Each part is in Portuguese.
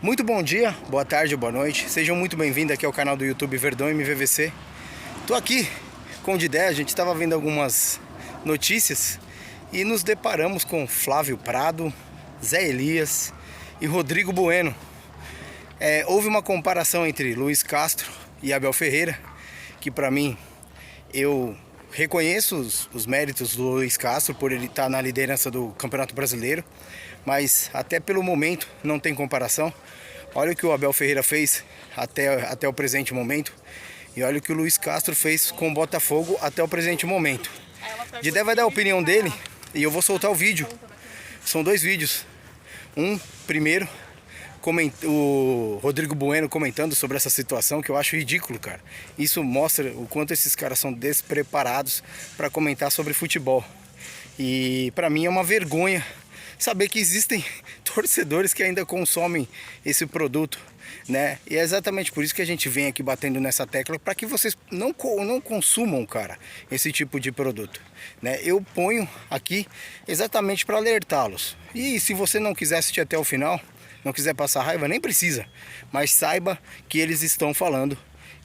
Muito bom dia, boa tarde, boa noite. Sejam muito bem-vindos aqui ao canal do YouTube Verdão MVVC. Tô aqui com o Didé, a gente estava vendo algumas notícias e nos deparamos com Flávio Prado, Zé Elias e Rodrigo Bueno. Houve uma comparação entre Luiz Castro e Abel Ferreira, que para mim, eu reconheço os méritos do Luiz Castro por ele estar na liderança do Campeonato Brasileiro, mas até pelo momento não tem comparação. Olha o que o Abel Ferreira fez até o presente momento e olha o que o Luiz Castro fez com o Botafogo até o presente momento. Didé vai dar a opinião dele e eu vou soltar o vídeo. São dois vídeos. Primeiro, o Rodrigo Bueno comentando sobre essa situação, que eu acho ridículo, cara. Isso mostra o quanto esses caras são despreparados para comentar sobre futebol. E para mim é uma vergonha saber que existem torcedores que ainda consomem esse produto, né? E é exatamente por isso que a gente vem aqui batendo nessa tecla, para que vocês não consumam, cara, esse tipo de produto, né? Eu ponho aqui exatamente para alertá-los. E se você não quiser assistir até o final, não quiser passar raiva, nem precisa, mas saiba que eles estão falando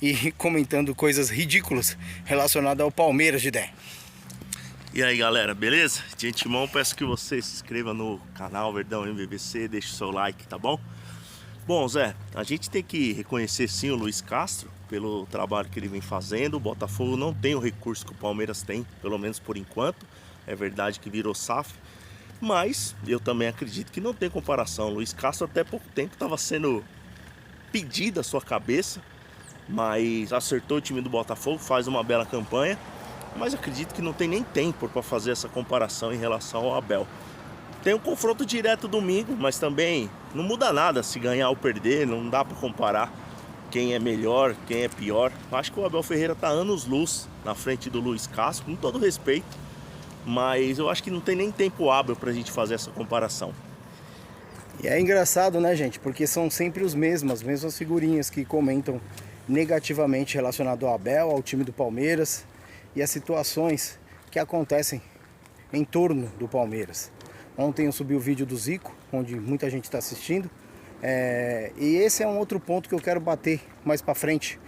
e comentando coisas ridículas relacionadas ao Palmeiras, Didé. E aí, galera, beleza? De antemão, peço que você se inscreva no canal Verdão MVVC, deixe o seu like, tá bom? Bom, Zé, a gente tem que reconhecer sim o Luiz Castro pelo trabalho que ele vem fazendo. O Botafogo não tem o recurso que o Palmeiras tem, pelo menos por enquanto. É verdade que virou SAF, mas eu também acredito que não tem comparação. O Luiz Castro até pouco tempo estava sendo pedido a sua cabeça, mas acertou o time do Botafogo, faz uma bela campanha. Mas acredito que não tem nem tempo para fazer essa comparação em relação ao Abel. Tem um confronto direto domingo, mas também não muda nada se ganhar ou perder, não dá para comparar quem é melhor, quem é pior. Acho que o Abel Ferreira está anos-luz na frente do Luiz Castro, com todo respeito, mas eu acho que não tem nem tempo hábil para a gente fazer essa comparação. E é engraçado, né, gente, porque são sempre as mesmas figurinhas que comentam negativamente relacionado ao Abel, ao time do Palmeiras e as situações que acontecem em torno do Palmeiras. Ontem eu subi o vídeo do Zico, onde muita gente está assistindo, e esse é um outro ponto que eu quero bater mais para frente,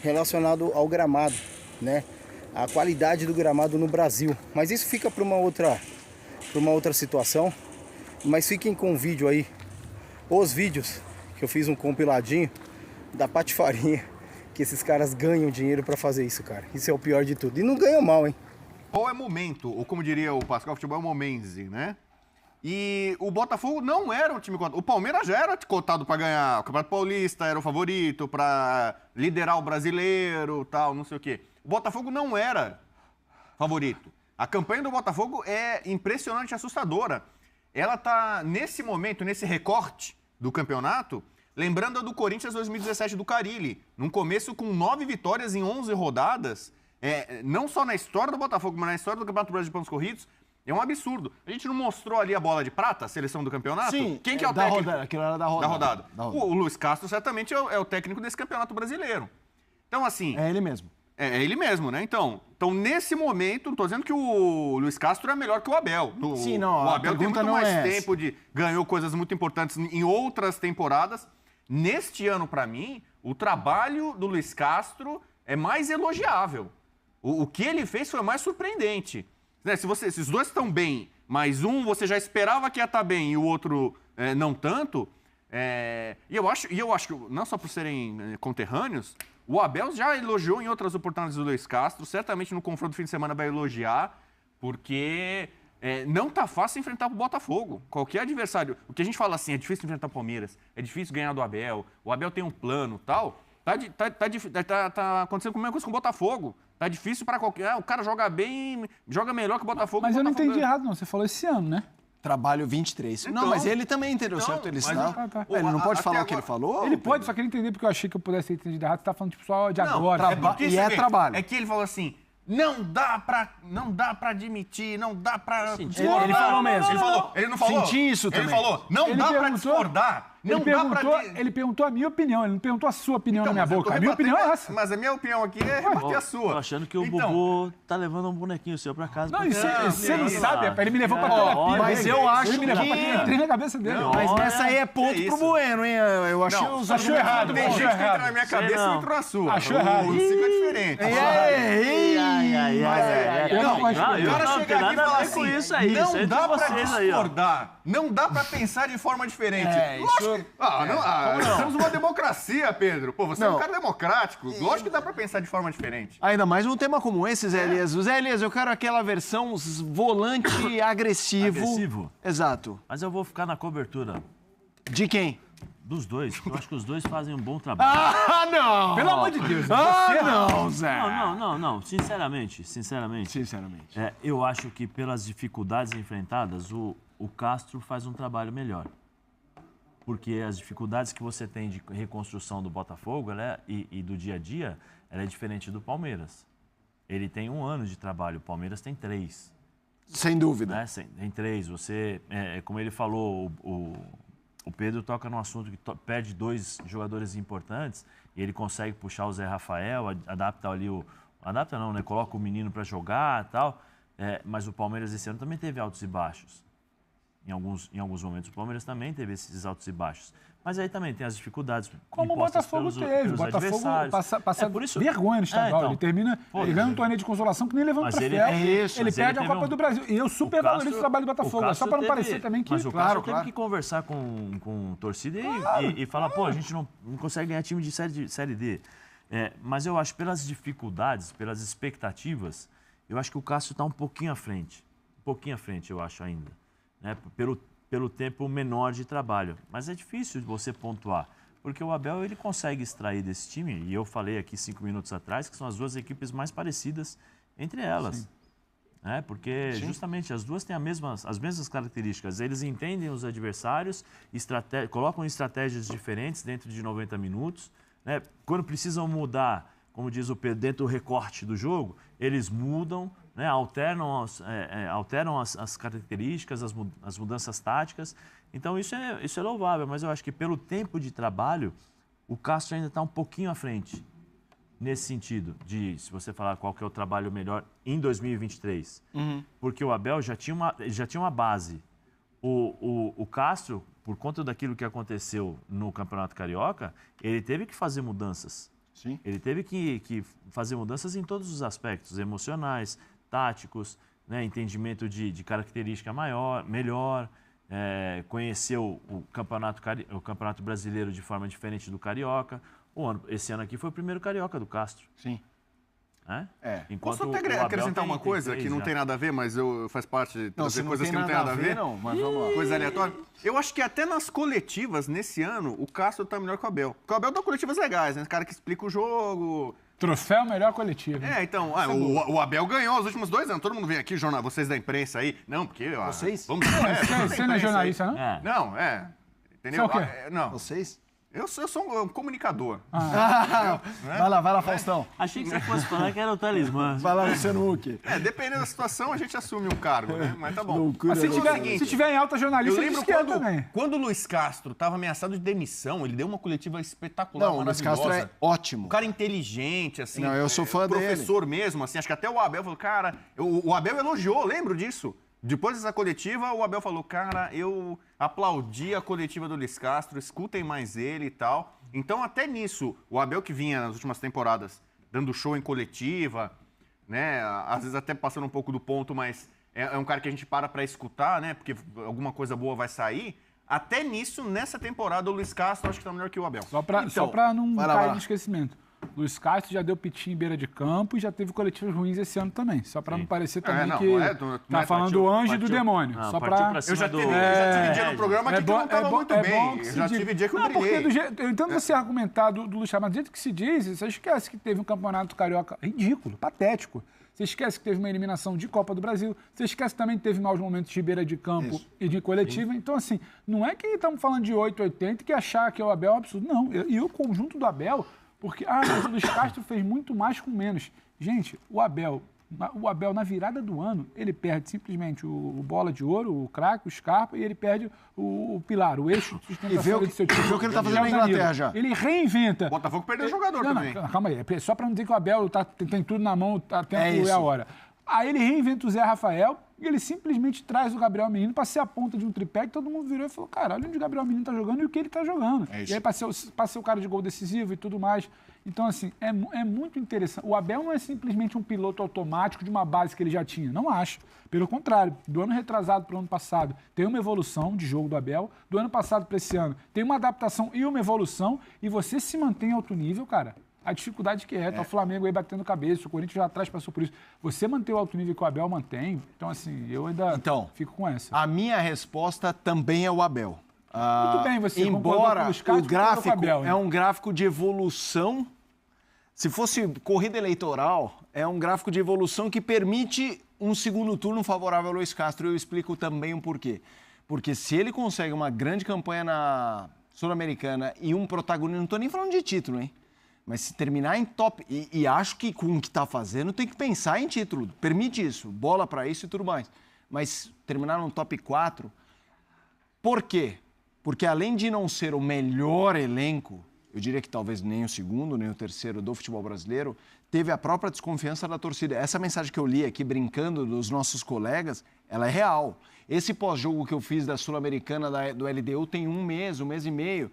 relacionado ao gramado, né? A qualidade do gramado no Brasil. Mas isso fica para uma outra situação. Mas fiquem com o vídeo aí, os vídeos que eu fiz um compiladinho da patifarinha, que esses caras ganham dinheiro pra fazer isso, cara. Isso é o pior de tudo. E não ganham mal, hein? Qual é momento, ou como diria o Pascal, futebol é momense, né? E o Botafogo não era um time cotado. O Palmeiras já era cotado pra ganhar o Campeonato Paulista, era o favorito, pra liderar o brasileiro, tal, não sei o quê. O Botafogo não era favorito. A campanha do Botafogo é impressionante e assustadora. Ela tá, nesse momento, nesse recorte do campeonato, lembrando a do Corinthians 2017 do Carille, num começo com 9 vitórias em 11 rodadas, não só na história do Botafogo, mas na história do Campeonato Brasileiro de Pontos Corridos, é um absurdo. A gente não mostrou ali a bola de prata, a seleção do campeonato? Sim. Quem que é o técnico? Rodada, aquilo era da rodada. O Luiz Castro certamente é o técnico desse Campeonato Brasileiro. Então, assim... É ele mesmo. É ele mesmo, né? Então, nesse momento, não estou dizendo que o Luiz Castro é melhor que o Abel. Sim, não, o Abel tem muito não mais é tempo, ganhou coisas muito importantes em outras temporadas. Neste ano, para mim, o trabalho do Luiz Castro é mais elogiável. O que ele fez foi mais surpreendente. Né? Se os dois estão bem, mas um você já esperava que ia estar bem e o outro não tanto, e eu acho que, não só por serem conterrâneos, o Abel já elogiou em outras oportunidades do Luiz Castro, certamente no confronto do fim de semana vai elogiar, porque... não tá fácil enfrentar o Botafogo. Qualquer adversário. O que a gente fala assim, é difícil enfrentar o Palmeiras, é difícil ganhar do Abel, o Abel tem um plano e tal. Tá acontecendo a mesma coisa com o Botafogo. Tá difícil para qualquer... o cara joga bem, joga melhor que o Botafogo. Mas eu não Botafogo entendi errado, não. Você falou esse ano, né? Trabalho 23. Então, não, mas ele também entendeu certo, ele não. Ele não pode falar o que ele falou? Ele pode, só queria entender porque eu achei que eu pudesse ter entendido errado. Você tá falando tipo, só de não, agora. Trabalho. É que ele falou assim... Não dá pra admitir, não dá pra... Ele falou mesmo. Ele não falou? Senti isso também. Ele falou, não dá pra discordar Ele perguntou a minha opinião, ele não perguntou a sua opinião na minha boca. A minha opinião é essa. Mas a minha opinião aqui é rebater a sua. Tô achando que o Bubu tá levando um bonequinho seu pra casa. Não, você não sabe, ele me levou pra terapia. Mas eu acho Ele me levou pra terapia, entrei na cabeça dele. Mas nessa aí é ponto pro Bueno, hein? Eu achei os achou errado. Tem gente que entra na minha cabeça e entrou na sua. Achou errado. O ciclo é diferente. O cara chega aqui e fala assim, com isso aí. não dá pra vocês aí, ó. discordar, não dá pra pensar de forma diferente. Nós temos uma democracia, Pedro. Pô, você é um cara democrático. Lógico que dá pra pensar de forma diferente. Ainda mais num tema como esse, Zé Elias. O Zé Elias, eu quero aquela versão volante agressivo. Agressivo? Exato. Mas eu vou ficar na cobertura De quem? dos dois. Eu acho que os dois fazem um bom trabalho. Ah, não! Pelo amor de Deus. não, Zé. Não. Sinceramente. Eu acho que pelas dificuldades enfrentadas, o Castro faz um trabalho melhor. Porque as dificuldades que você tem de reconstrução do Botafogo e do dia a dia, ela é diferente do Palmeiras. Ele tem 1 ano de trabalho, o Palmeiras tem 3. Sem dúvida. Né? Tem 3. Você, como ele falou, o Pedro toca num assunto que perde 2 jogadores importantes e ele consegue puxar o Zé Rafael, adapta ali adapta não, né? Coloca o menino para jogar e tal. Mas o Palmeiras esse ano também teve altos e baixos. Em alguns momentos o Palmeiras também teve esses altos e baixos. Mas aí também tem as dificuldades. Como o Botafogo teve. O Botafogo passa vergonha no estadual. Ele termina ganhando um torneio de consolação que nem levando o troféu. Ele perde a Copa do Brasil. E eu super valorizo o trabalho do Botafogo. Só para não parecer também que... Mas o Castro teve que conversar com torcida e falar, pô, a gente não consegue ganhar time de Série D. Mas eu acho, pelas dificuldades, pelas expectativas, eu acho que o Castro está um pouquinho à frente. Um pouquinho à frente, eu acho ainda. Né? Pelo tempo menor de trabalho. Mas é difícil você pontuar, porque o Abel ele consegue extrair desse time, e eu falei aqui 5 minutos atrás, que são as 2 equipes mais parecidas entre elas. Né? Porque justamente as 2 têm as mesmas características. Eles entendem os adversários, colocam estratégias diferentes dentro de 90 minutos. Né? Quando precisam mudar, como diz o Pedro, dentro do recorte do jogo, eles mudam, né? alternam as características, as mudanças táticas. Então isso é louvável, mas eu acho que pelo tempo de trabalho, o Castro ainda está um pouquinho à frente, nesse sentido, se você falar qual que é o trabalho melhor em 2023. Porque o Abel já tinha uma base. O Castro, por conta daquilo que aconteceu no Campeonato Carioca, ele teve que fazer mudanças. Sim. Ele teve que fazer mudanças em todos os aspectos, emocionais, táticos, né, entendimento de característica melhor, conheceu o Campeonato Brasileiro de forma diferente do Carioca. Esse ano aqui foi o primeiro Carioca do Castro. Sim. Posso até acrescentar uma coisa que não tem nada a ver, mas faz parte de trazer coisas que não tem nada a ver? Não, mas vamos lá. Coisa aleatória. Eu acho que até nas coletivas, nesse ano, o Castro tá melhor que o Abel. Porque o Abel dá coletivas legais, né? Esse cara que explica o jogo. Troféu melhor coletivo. Então, o Abel ganhou os últimos 2 anos. Todo mundo vem aqui, vocês da imprensa aí. Não, porque... Vocês? Você não é jornalista, não? Não, Entendeu? Você é o quê? Não. Vocês? Eu sou um comunicador. Vai lá, Faustão. Achei que você fosse falar que era o talismã. Vai lá, Luciano Huck. Dependendo da situação, a gente assume um cargo, né? Mas tá bom. Mas se tiver em alta jornalista, eu lembro também. quando o Luiz Castro estava ameaçado de demissão, ele deu uma coletiva espetacular, o Luiz Castro é ótimo. Um cara inteligente, assim. Não, eu sou fã dele. Professor mesmo, assim. Acho que até o Abel falou, cara... O Abel elogiou, lembro disso. Depois dessa coletiva, o Abel falou, cara, eu aplaudi a coletiva do Luiz Castro, escutem mais ele e tal. Então, até nisso, o Abel que vinha nas últimas temporadas dando show em coletiva, né? Às vezes até passando um pouco do ponto, mas é um cara que a gente para escutar, né? Porque alguma coisa boa vai sair. Até nisso, nessa temporada, o Luiz Castro acho que tá melhor que o Abel. Só pra não cair no esquecimento. Luiz Castro já deu pitinho em beira de campo e já teve coletivas ruins esse ano também. Só para não parecer também tá falando do anjo e do demônio. Não, só pra... Eu já tive dia no programa que não estava muito bem. Eu já tive dia que eu brilhei. Eu entendo você argumentar do Luiz Castro, mas do jeito que se diz, você esquece que teve um campeonato carioca ridículo, patético. Você esquece que teve uma eliminação de Copa do Brasil. Você esquece também que teve maus momentos de beira de campo e de coletiva. Então, assim, não é que estamos falando de 880 e que achar que o Abel é um absurdo. Não, e o conjunto do Abel... Porque, mas o Luiz Castro fez muito mais com menos. Gente, o Abel O Abel, na virada do ano, ele perde simplesmente o Bola de Ouro, o craque, o Scarpa, e ele perde o pilar, o eixo de sustentação do seu time. E vê o que ele tá fazendo na Inglaterra já. Ele reinventa. O Botafogo perdeu o jogador também. Calma aí, só para não dizer que o Abel tem tudo na mão, tempo isso. é a hora. Aí ele reinventa o Zé Rafael e ele simplesmente traz o Gabriel Menino para ser a ponta de um tripé que todo mundo virou e falou, cara, olha onde o Gabriel Menino tá jogando e o que ele tá jogando. E aí para ser o cara de gol decisivo e tudo mais. Então, assim, é muito interessante. O Abel não é simplesmente um piloto automático de uma base que ele já tinha. Não acho. Pelo contrário, do ano retrasado para o ano passado, tem uma evolução de jogo do Abel. Do ano passado para esse ano, tem uma adaptação e uma evolução. E você se mantém em alto nível, cara. A dificuldade que tá o Flamengo aí batendo cabeça, o Corinthians lá atrás passou por isso. Você manter o alto nível que o Abel mantém, então assim, eu ainda fico com essa. A minha resposta também é o Abel. Muito bem, você embora o gráfico Abel, é um gráfico de evolução, se fosse corrida eleitoral, é um gráfico de evolução que permite um segundo turno favorável ao Luiz Castro. Eu explico também o porquê. Porque se ele consegue uma grande campanha na Sul-Americana e um protagonismo, não estou nem falando de título, hein? Mas se terminar em top... E acho que com o que está fazendo tem que pensar em título. Permite isso, bola para isso e tudo mais. Mas terminar no top 4... Por quê? Porque além de não ser o melhor elenco, eu diria que talvez nem o segundo, nem o terceiro do futebol brasileiro, teve a própria desconfiança da torcida. Essa mensagem que eu li aqui, brincando dos nossos colegas, ela é real. Esse pós-jogo que eu fiz da Sul-Americana, do LDU, tem um mês e meio...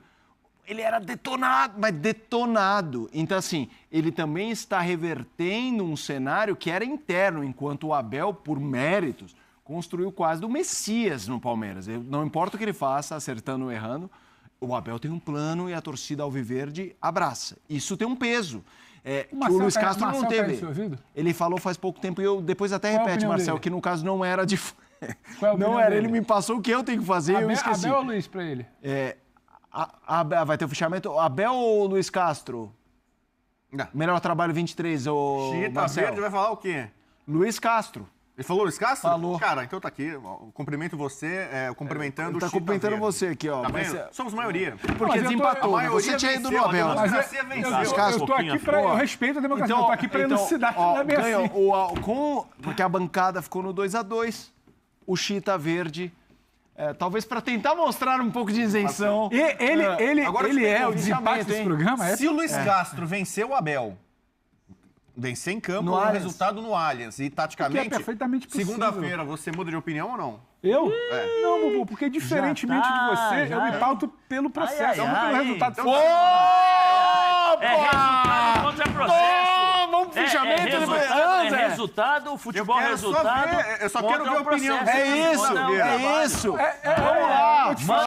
Ele era detonado, mas detonado. Então, assim, ele também está revertendo um cenário que era interno, enquanto o Abel, por méritos, construiu quase do Messias no Palmeiras. Não importa o que ele faça, acertando ou errando, o Abel tem um plano e a torcida alviverde abraça. Isso tem um peso. Que o Luiz Castro não teve. Ele falou faz pouco tempo e eu depois até repete, Marcelo, que no caso não era de... Não era, ele me passou o que eu tenho que fazer e eu esqueci. Abel ou Luiz para ele? Vai ter o fechamento? Abel ou Luiz Castro? Não. Melhor trabalho 23, o Chita Verde vai falar o quê? Luiz Castro. Ele falou Luiz Castro? Falou. Cara, então tá aqui. Cumprimento você, cumprimentando o Tá Chita cumprimentando Verde. você aqui, ó. Tá vendo? Somos maioria. Porque desempatou, né? Você tinha ido no Abel. Mas né? Eu tô aqui para... Eu respeito a democracia, eu tô aqui para elucidar que não é bem assim. Porque a bancada ficou no 2-2, o Chita Verde... talvez para tentar mostrar um pouco de isenção. Ele é o desempate desse programa? Se o Luiz Castro vencer o Abel, vencer em campo, o resultado no Allianz e taticamente, que é perfeitamente possível. Segunda-feira, você muda de opinião ou não? Eu? Não, Bubu, porque diferentemente de você, eu me pauto pelo processo, não pelo resultado. Resultado contra processo. Vamos pro fechamento. Resultado, futebol resultado. Eu só quero ver a opinião. É isso. Vamos lá.